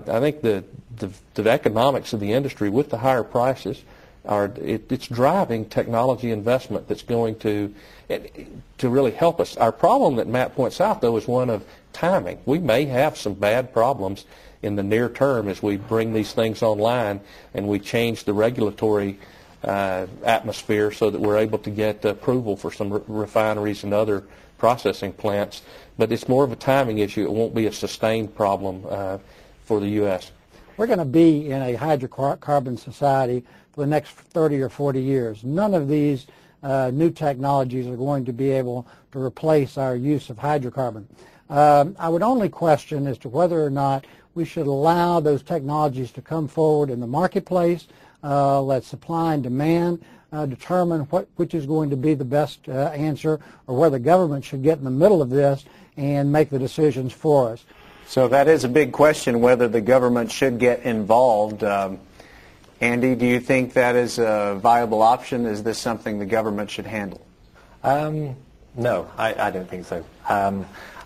I think the economics of the industry with the higher prices it's driving technology investment that's going to really help us. Our problem that Matt points out, though, is one of timing. We may have some bad problems in the near term as we bring these things online and we change the regulatory atmosphere so that we're able to get approval for some refineries and other processing plants. But it's more of a timing issue. It won't be a sustained problem for the U.S. We're going to be in a hydrocarbon society for the next 30 or 40 years. None of these new technologies are going to be able to replace our use of hydrocarbon. I would only question as to whether or not we should allow those technologies to come forward in the marketplace, let supply and demand determine which is going to be the best answer, or whether the government should get in the middle of this and make the decisions for us. So that is a big question, whether the government should get involved. Andy, do you think that is a viable option? Is this something the government should handle? No, I don't think so.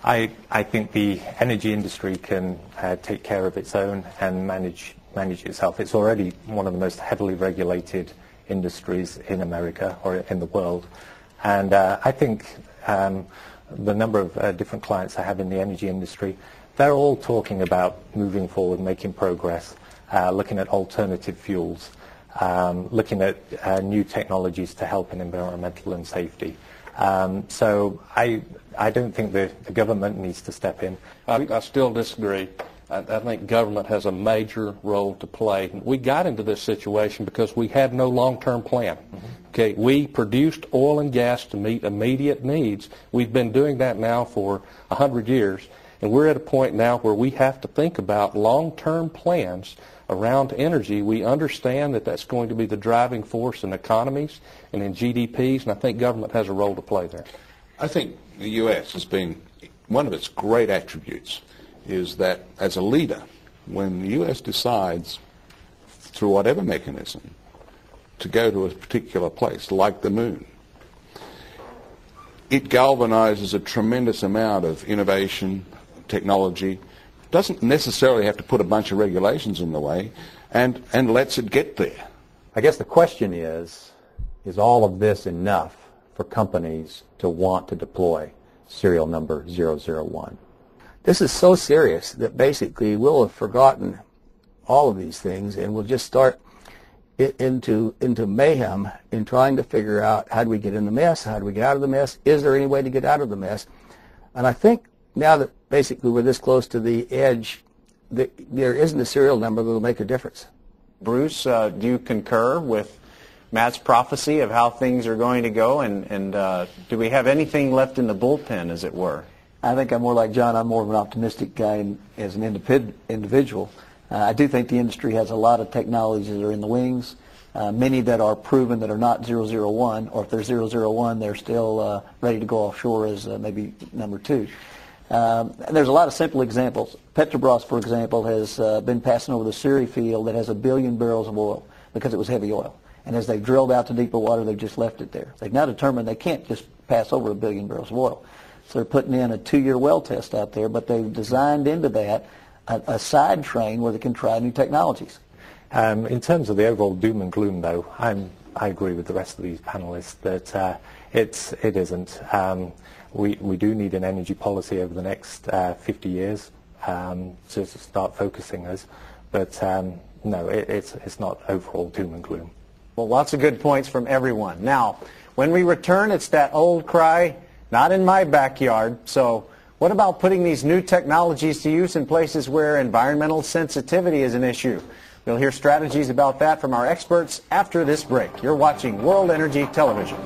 I think the energy industry can take care of its own and manage itself. It's already one of the most heavily regulated industries in America or in the world. And I think the number of different clients I have in the energy industry, they're all talking about moving forward, making progress, looking at alternative fuels, looking at new technologies to help in environmental and safety. So I don't think the government needs to step in. I still disagree. I think government has a major role to play. We got into this situation because we had no long-term plan. Okay, we produced oil and gas to meet immediate needs. We've been doing that now for 100 years, and we're at a point now where we have to think about long-term plans around energy. We understand that that's going to be the driving force in economies and in GDPs, and I think government has a role to play there. I think the U.S. has been, one of its great attributes is that as a leader, when the U.S. decides, through whatever mechanism, to go to a particular place, like the moon, it galvanizes a tremendous amount of innovation, technology, doesn't necessarily have to put a bunch of regulations in the way, and lets it get there. I guess the question is all of this enough for companies to want to deploy serial number 001? This is so serious that basically we'll have forgotten all of these things and we'll just start into mayhem in trying to figure out how do we get in the mess, how do we get out of the mess, is there any way to get out of the mess? And I think now that basically we're this close to the edge, there isn't a serial number that will make a difference. Bruce, do you concur with Matt's prophecy of how things are going to go, and do we have anything left in the bullpen, as it were? I think I'm more like John. I'm more of an optimistic guy as an individual. I do think the industry has a lot of technologies that are in the wings, many that are proven that are not 001, or if they're 001, they're still ready to go offshore as maybe number 2. And there's a lot of simple examples. Petrobras, for example, has been passing over the Siri field that has 1 billion barrels of oil because it was heavy oil. And as they've drilled out to deeper water, they've just left it there. They've now determined they can't just pass over 1 billion barrels of oil. So they're putting in a 2-year well test out there, but they've designed into that a side train where they can try new technologies. In terms of the overall doom and gloom, though, I agree with the rest of these panelists that it isn't. We do need an energy policy over the next 50 years to start focusing us, but no, it's not overall doom and gloom. Well, lots of good points from everyone. Now, when we return, it's that old cry, not in my backyard. So what about putting these new technologies to use in places where environmental sensitivity is an issue? We'll hear strategies about that from our experts after this break. You're watching World Energy Television.